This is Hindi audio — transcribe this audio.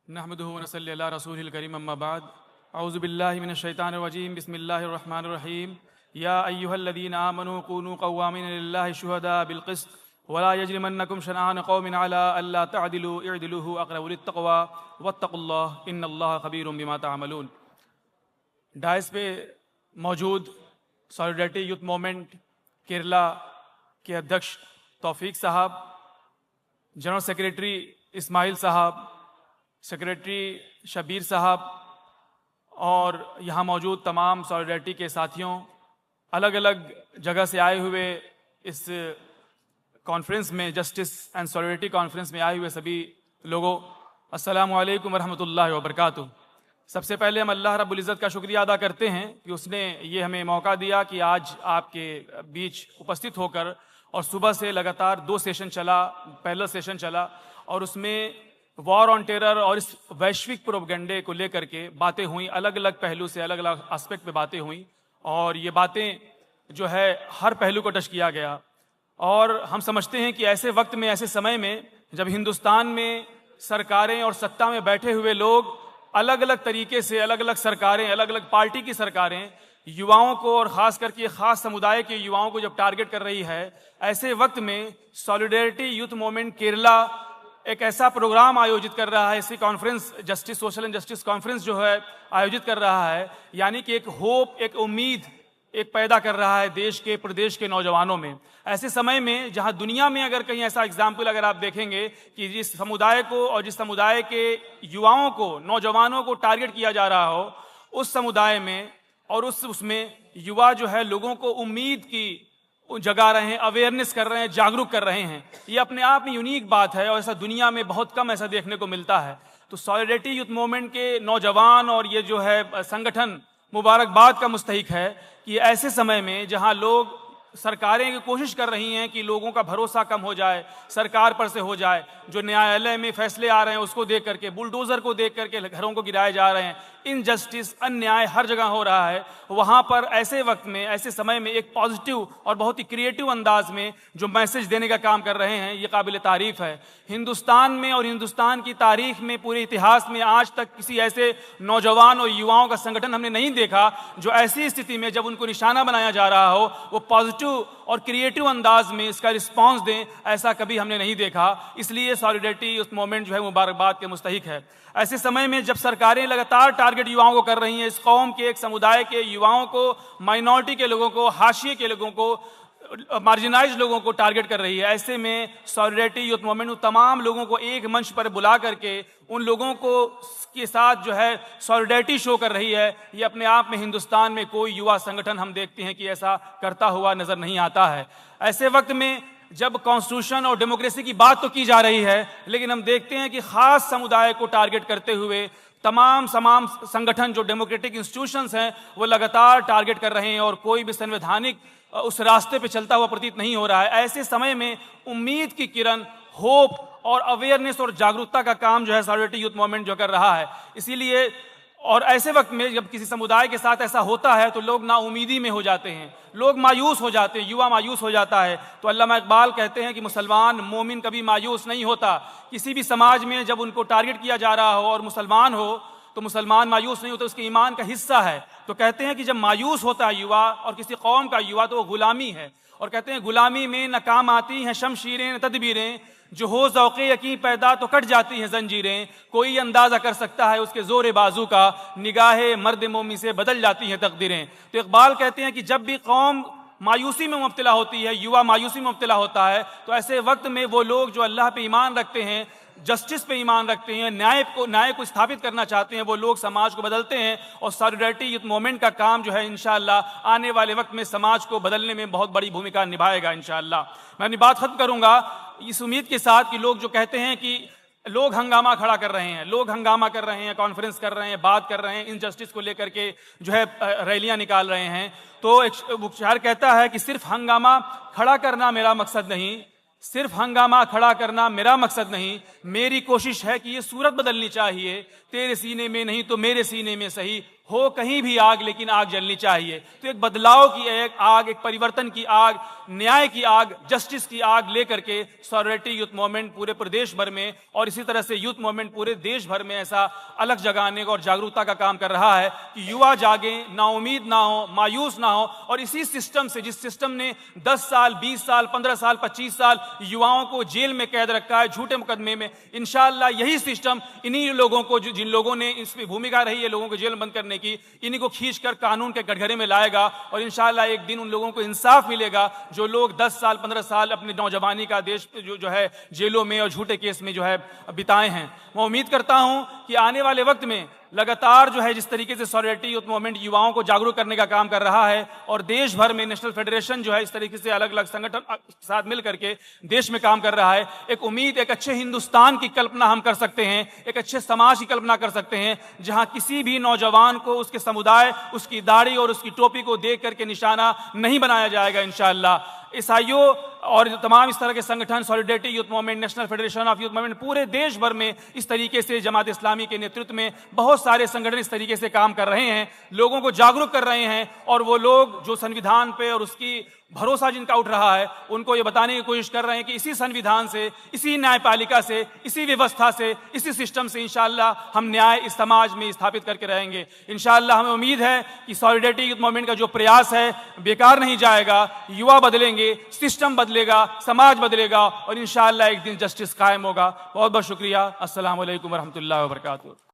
नहमदुहु व नसल्ली अला रसूलिल करीम अम्मा बाद औज़ु बिल्लाहि मिनश शैतानिर रजीम बिस्मिल्लाहिर रहमानिर रहीम या अय्युहल्लज़ीना आमनू कूनू क़व्वामीन लिल्लाहि शुहदा बिल क़िस्त वला यजरिमन्नकुम शनआन क़ौमिन अला अल्ला तअदिलू इअदिलू हुवा अक़रबु लित्तक़वा वत्तक़ुल्लाह इन्नल्लाह ख़बीरुम बिमा तअमलून। डायस पे मौजूद सॉलिडरिटी यूथ मूवमेंट केरला के अध्यक्ष तौफीक साहब, जनरल सेक्रेटरी इस्माइल साहब, सेक्रेटरी शबीर साहब और यहाँ मौजूद तमाम सॉलिडरिटी के साथियों, अलग अलग जगह से आए हुए इस कॉन्फ्रेंस में, जस्टिस एंड सॉलिडरिटी कॉन्फ्रेंस में आए हुए सभी लोगों, अस्सलामु अलैकुम वरहमतुल्लाहि वबरकातुहू। सबसे पहले हम अल्लाह रब्बुल इज़्ज़त का शुक्रिया अदा करते हैं कि उसने ये हमें मौका दिया कि आज आपके बीच उपस्थित होकर, और सुबह से लगातार 2 सेशन चला, पहला सेशन चला और उसमें वॉर ऑन टेरर और इस वैश्विक प्रोपेगेंडे को लेकर के बातें हुई, अलग अलग पहलू से, अलग अलग एस्पेक्ट पे बातें हुई और ये बातें जो है हर पहलू को टच किया गया। और हम समझते हैं कि ऐसे वक्त में, ऐसे समय में जब हिंदुस्तान में सरकारें और सत्ता में बैठे हुए लोग अलग अलग तरीके से, अलग अलग सरकारें, अलग अलग पार्टी की सरकारें युवाओं को और ख़ास करके ख़ास समुदाय के युवाओं को जब टारगेट कर रही है, ऐसे वक्त में सॉलिडरिटी यूथ मूवमेंट केरला एक ऐसा प्रोग्राम आयोजित कर रहा है, इसी conference, justice social and justice conference जो है आयोजित कर रहा है, यानी कि एक होप, एक उम्मीद एक पैदा कर रहा है देश के, प्रदेश के नौजवानों में। ऐसे समय में जहां दुनिया में अगर कहीं ऐसा एग्जाम्पल अगर आप देखेंगे कि जिस समुदाय को और जिस समुदाय के युवाओं को, नौजवानों को टारगेट किया जा रहा हो, उस समुदाय में और उसमें युवा जो है लोगों को उम्मीद की जगा रहे हैं, अवेयरनेस कर रहे हैं, जागरूक कर रहे हैं। ये अपने आप में यूनिक बात है और ऐसा दुनिया में बहुत कम ऐसा देखने को मिलता है। तो सॉलिडरिटी यूथ मूवमेंट के नौजवान और ये जो है संगठन मुबारकबाद का मुस्तहिक है कि ऐसे समय में जहां लोग, सरकारें की कोशिश कर रही हैं कि लोगों का भरोसा कम हो जाए, सरकार पर से हो जाए, जो न्यायालय में फैसले आ रहे हैं उसको देख करके, बुलडोजर को देख करके घरों को गिराए जा रहे हैं, इनजस्टिस, अन्याय हर जगह हो रहा है, वहां पर ऐसे वक्त में, ऐसे समय में एक पॉजिटिव और बहुत ही क्रिएटिव अंदाज में जो मैसेज देने का काम कर रहे हैं, ये काबिल तारीफ है। हिंदुस्तान में और हिंदुस्तान की तारीख में, पूरे इतिहास में आज तक किसी ऐसे नौजवान और युवाओं का संगठन हमने नहीं देखा जो ऐसी स्थिति में जब उनको निशाना बनाया जा रहा हो वो पॉजिटिव और क्रिएटिव अंदाज में इसका रिस्पांस दें, ऐसा कभी हमने नहीं देखा। इसलिए सॉलिडरिटी उस मोमेंट जो है मुबारकबाद के मुस्तहिक है। ऐसे समय में जब सरकारें लगातार टारगेट युवाओं को कर रही हैं, इस कौम के, एक समुदाय के युवाओं को, माइनॉरिटी के लोगों को, हाशिए के लोगों को, मार्जिनाइज लोगों को टारगेट कर रही है, ऐसे में सॉलिडरिटी यूथ मूवमेंट तमाम लोगों को एक मंच पर बुला करके उन लोगों को के साथ जो है सॉलिडरिटी शो कर रही है। ये अपने आप में हिंदुस्तान में कोई युवा संगठन हम देखते हैं कि ऐसा करता हुआ नजर नहीं आता है। ऐसे वक्त में जब कॉन्स्टिट्यूशन और डेमोक्रेसी की बात तो की जा रही है, लेकिन हम देखते हैं कि खास समुदाय को टारगेट करते हुए तमाम संगठन जो डेमोक्रेटिक इंस्टीट्यूशंस हैं वो लगातार टारगेट कर रहे हैं और कोई भी संवैधानिक उस रास्ते पे चलता हुआ प्रतीत नहीं हो रहा है। ऐसे समय में उम्मीद की किरण, होप और अवेयरनेस और जागरूकता का काम जो है सॉलिडरिटी यूथ मूवमेंट जो कर रहा है। इसीलिए और ऐसे वक्त में जब किसी समुदाय के साथ ऐसा होता है तो लोग नाउमीदी में हो जाते हैं, लोग मायूस हो जाते हैं, युवा मायूस हो जाता है। तो अल्लामा इकबाल कहते हैं कि मुसलमान मोमिन कभी मायूस नहीं होता। किसी भी समाज में जब उनको टारगेट किया जा रहा हो और मुसलमान हो तो मुसलमान मायूस नहीं होता, उसके ईमान का हिस्सा है। तो कहते हैं कि जब मायूस होता है युवा और किसी कौम का युवा तो वो गुलामी है, और कहते हैं गुलामी में न काम आती हैं शमशीरें न तदबीरें, जो हो ज़ौक़े यकीन पैदा तो कट जाती हैं जंजीरें, कोई अंदाज़ा कर सकता है उसके ज़ोर बाजू का, निगाहे मर्द मोमी से बदल जाती हैं तकदीरें। तो इकबाल कहते हैं कि जब भी कौम मायूसी में मुब्तला होती है, युवा मायूसी में मुब्तला होता है, तो ऐसे वक्त में वो लोग जो अल्लाह पे ईमान रखते हैं, जस्टिस पे ईमान रखते हैं, न्याय को स्थापित करना चाहते हैं, वो लोग समाज को बदलते हैं। और सॉलिडरिटी यूथ मूवमेंट का काम जो है इंशाअल्लाह आने वाले वक्त में समाज को बदलने में बहुत बड़ी भूमिका निभाएगा इंशाअल्लाह। मैं अपनी बात खत्म करूंगा इस उम्मीद के साथ कि लोग जो कहते हैं कि लोग हंगामा खड़ा कर रहे हैं, लोग हंगामा कर रहे हैं, कॉन्फ्रेंस कर रहे हैं, बात कर रहे हैं, इनजस्टिस को लेकर के जो है रैलियां निकाल रहे हैं, तो एक शायर कहता है कि सिर्फ हंगामा खड़ा करना मेरा मकसद नहीं, सिर्फ हंगामा खड़ा करना मेरा मकसद नहीं, मेरी कोशिश है कि ये सूरत बदलनी चाहिए, तेरे सीने में नहीं तो मेरे सीने में सही हो कहीं भी आग, लेकिन आग जलनी चाहिए। तो एक बदलाव की एक आग, एक परिवर्तन की आग, न्याय की आग, जस्टिस की आग लेकर के सॉलिडरिटी यूथ मूवमेंट पूरे प्रदेश भर में और इसी तरह से यूथ मूवमेंट पूरे देश भर में ऐसा अलग जगाने का और जागरूकता का काम कर रहा है कि युवा जागे, नाउमीद ना हो, मायूस ना हो। और इसी सिस्टम से, जिस सिस्टम ने 10 साल, 20 साल, 15 साल, 25 साल युवाओं को जेल में कैद रखा है झूठे मुकदमे में, इंशाअल्लाह यही सिस्टम इन्हीं लोगों को, जिन लोगों ने इसमें भूमिका रही है लोगों को जेल में बंद करने की, इन्हीं को खींचकर कानून के कटघरे में लाएगा। और इंशाअल्लाह एक दिन उन लोगों को इंसाफ मिलेगा जो लोग 10 साल, 15 साल अपनी नौजवानी का देश जो है जेलों में और झूठे केस में जो है बिताए हैं। मैं उम्मीद करता हूं कि आने वाले वक्त में लगातार जो है जिस तरीके से सॉलिडरिटी यूथ मूवमेंट युवाओं को जागरूक करने का काम कर रहा है और देश भर में नेशनल फेडरेशन जो है इस तरीके से अलग अलग संगठन साथ मिल करके देश में काम कर रहा है, एक उम्मीद, एक अच्छे हिंदुस्तान की कल्पना हम कर सकते हैं, एक अच्छे समाज की कल्पना कर सकते हैं जहां किसी भी नौजवान को उसके समुदाय, उसकी दाढ़ी और उसकी टोपी को देख करके निशाना नहीं बनाया जाएगा। इंशाअल्लाह ईसाइयों और तमाम इस तरह के संगठन, solidarity youth movement, national federation of youth movement, पूरे देश भर में इस तरीके से जमात इस्लामी के नेतृत्व में बहुत सारे संगठन इस तरीके से काम कर रहे हैं, लोगों को जागरूक कर रहे हैं। और वो लोग जो संविधान पे और उसकी भरोसा जिनका उठ रहा है, उनको ये बताने की कोशिश कर रहे हैं कि इसी संविधान से, इसी न्यायपालिका से, इसी व्यवस्था से, इसी सिस्टम से इंशाअल्लाह हम न्याय इस समाज में स्थापित करके रहेंगे। इंशाअल्लाह हमें उम्मीद है कि सॉलिडरिटी यूथ मूवमेंट का जो प्रयास है बेकार नहीं जाएगा। युवा बदलेंगे, सिस्टम बदलेगा, समाज बदलेगा और इंशाअल्लाह एक दिन जस्टिस कायम होगा। बहुत बहुत शुक्रिया। अस्सलाम वालेकुम रहमतुल्लाहि व बरकातुहू।